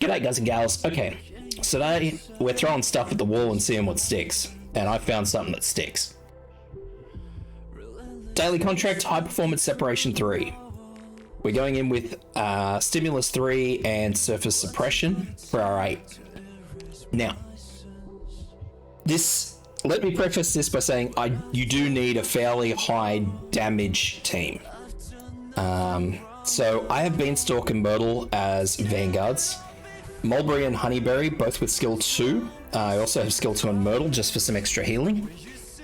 G'day guys and gals. Okay, so today we're throwing stuff at the wall and seeing what sticks. And I found something that sticks. Daily Contract, High Performance Separation 3. We're going in with Stimulus 3 and Surface Suppression for our 8. Now, let me preface this by saying you do need a fairly high damage team. So I have Beanstalk and Myrtle as Vanguards. Mulberry and Honeyberry, both with skill 2. I also have skill 2 on Myrtle, just for some extra healing.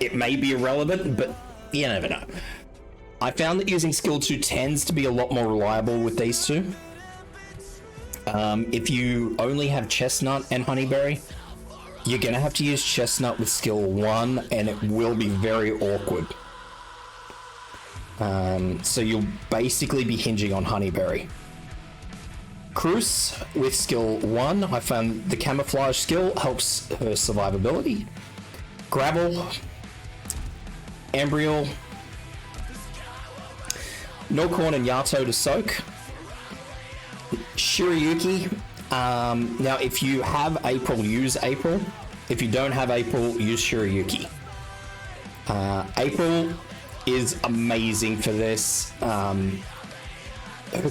It may be irrelevant, but you never know. I found that using skill 2 tends to be a lot more reliable with these two. If you only have Chestnut and Honeyberry, you're going to have to use Chestnut with skill 1, and it will be very awkward. So you'll basically be hinging on Honeyberry. Cruz with skill 1, I found the camouflage skill helps her survivability. Gravel, Ambriel, Norcorn and Yato to soak. Shirayuki, now if you have April, use April. If you don't have April, use Shirayuki. April is amazing for this. Her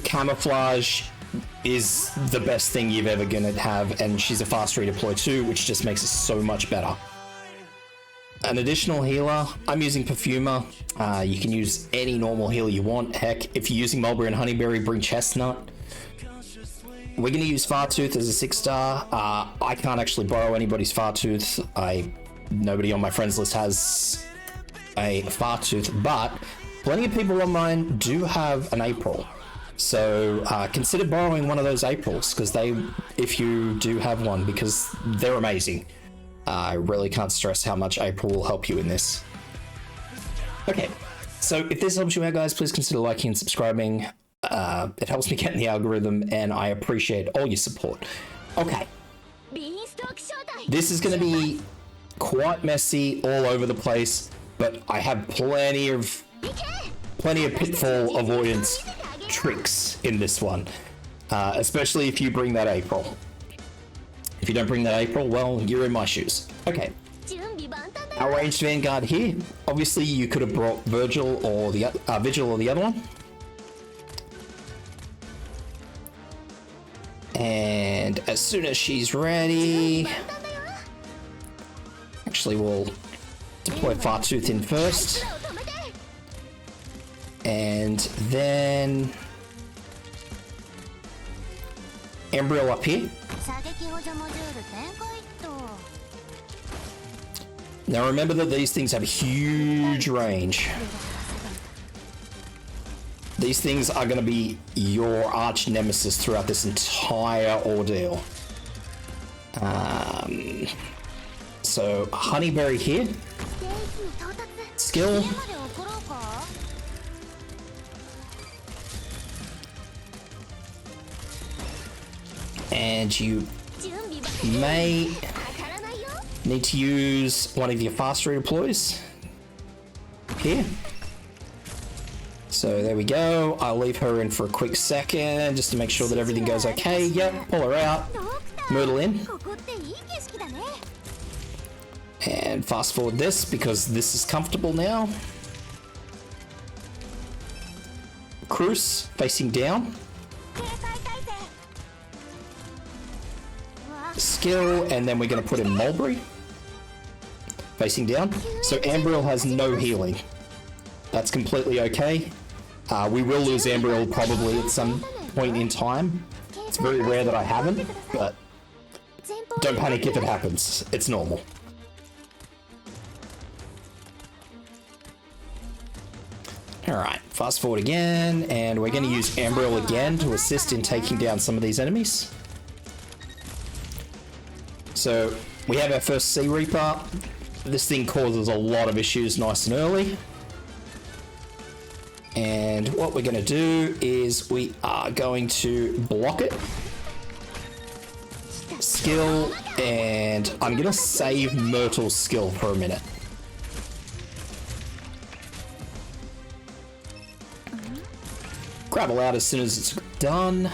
camouflage is the best thing you've ever gonna have, and she's a fast redeploy too, which just makes it so much better. An additional healer, I'm using Perfumer. You can use any normal healer you want. Heck, if you're using Mulberry and Honeyberry, bring Chestnut. We're gonna use Fartooth as a 6-star. I can't actually borrow anybody's Fartooth. Nobody on my friends list has a Fartooth, but plenty of people on mine do have an April. So consider borrowing one of those Aprils, if you do have one, because they're amazing. I really can't stress how much April will help you in this. Okay, so if this helps you out, guys, please consider liking and subscribing. It helps me get in the algorithm, and I appreciate all your support. Okay, this is going to be quite messy, all over the place, but I have plenty of pitfall avoidance tricks in this one, especially if you bring that April. If you don't bring that April, well, you're in my shoes. Okay. Our ranged Vanguard here. Obviously, you could have brought Vigil or the other one. And as soon as she's ready, actually, we'll deploy Fartooth in first, and then Embryo up here. Now remember that these things have huge range. These things are going to be your arch nemesis throughout this entire ordeal. So Honeyberry here. Skill. And you may need to use one of your fast redeploys here. So there we go. I'll leave her in for a quick second just to make sure that everything goes okay. Yep, pull her out. Myrtle in. And fast forward this because this is comfortable now. Cruz facing down. Skill, and then we're going to put in Mulberry facing down. So Ambriel has no healing. That's completely okay. We will lose Ambriel probably at some point in time. It's very rare that I haven't, but don't panic if it happens. It's normal. Alright, fast forward again, and we're going to use Ambriel again to assist in taking down some of these enemies. So we have our first Sea Reaper. This thing causes a lot of issues nice and early. And what we're going to do is we are going to block it. Skill, and I'm going to save Myrtle's skill for a minute. Gravel out as soon as it's done.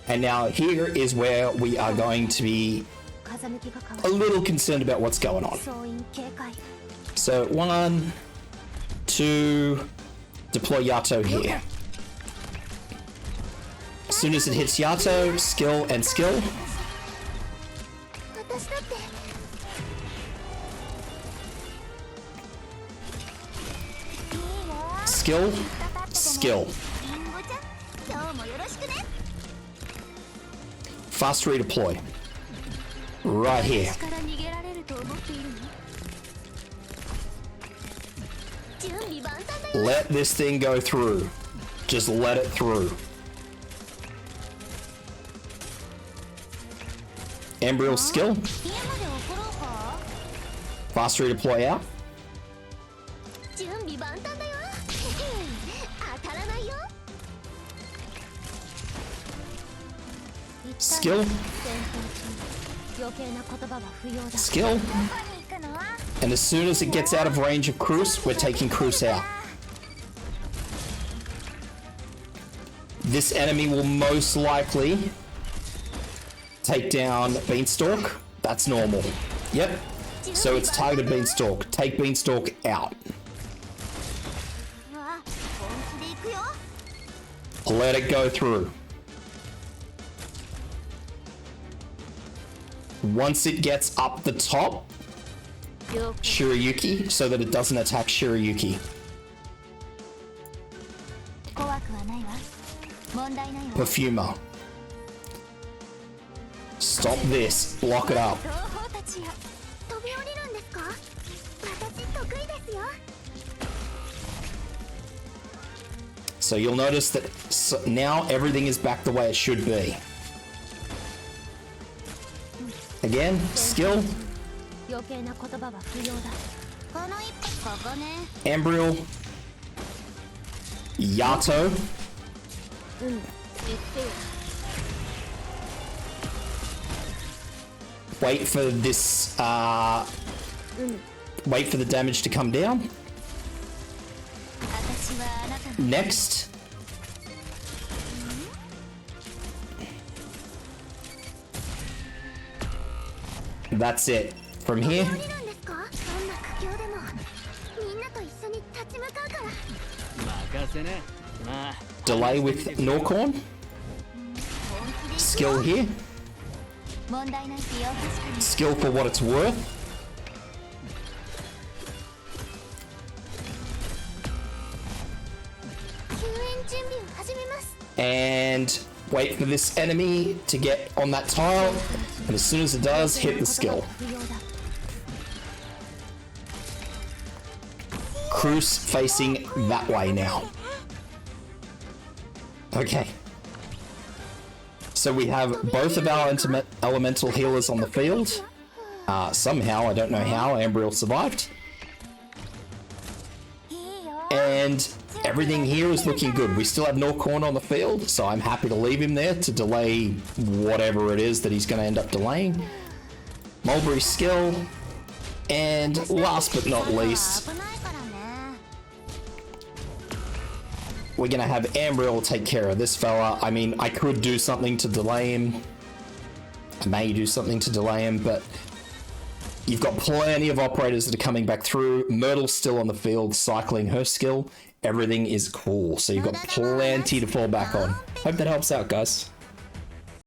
And now here is where we are going to be a little concerned about what's going on. So 1, 2, deploy Yato here. As soon as it hits Yato, skill and skill. Skill, skill. Fast redeploy. Right here. Let this thing go through. Just let it through. Embryo skill. Fast redeploy out. Skill. Skill. And as soon as it gets out of range of Cruz, we're taking Cruz out. This enemy will most likely take down Beanstalk. That's normal. Yep. So it's targeted Beanstalk. Take Beanstalk out. Let it go through. Once it gets up the top, Shirayuki, so that it doesn't attack Shirayuki. Perfumer. Stop this. Block it up. So you'll notice that now everything is back the way it should be. Again, skill. Embryo. Yato. Wait for this, wait for the damage to come down. Next. That's it. From here. Delay with Norcorn. Skill here. Skill for what it's worth. And wait for this enemy to get on that tile. And as soon as it does, hit the skill. Cruz facing that way now. Okay. So we have both of our elemental healers on the field. Somehow, I don't know how, Ambriel survived. And everything here is looking good. We still have Norcorn on the field, so I'm happy to leave him there to delay whatever it is that he's going to end up delaying. Mulberry skill. And last but not least, we're going to have Ambriel take care of this fella. I mean, I could do something to delay him. I may do something to delay him, but you've got plenty of operators that are coming back through. Myrtle's still on the field, cycling her skill. Everything is cool, so you've got plenty to fall back on. Hope that helps out, guys.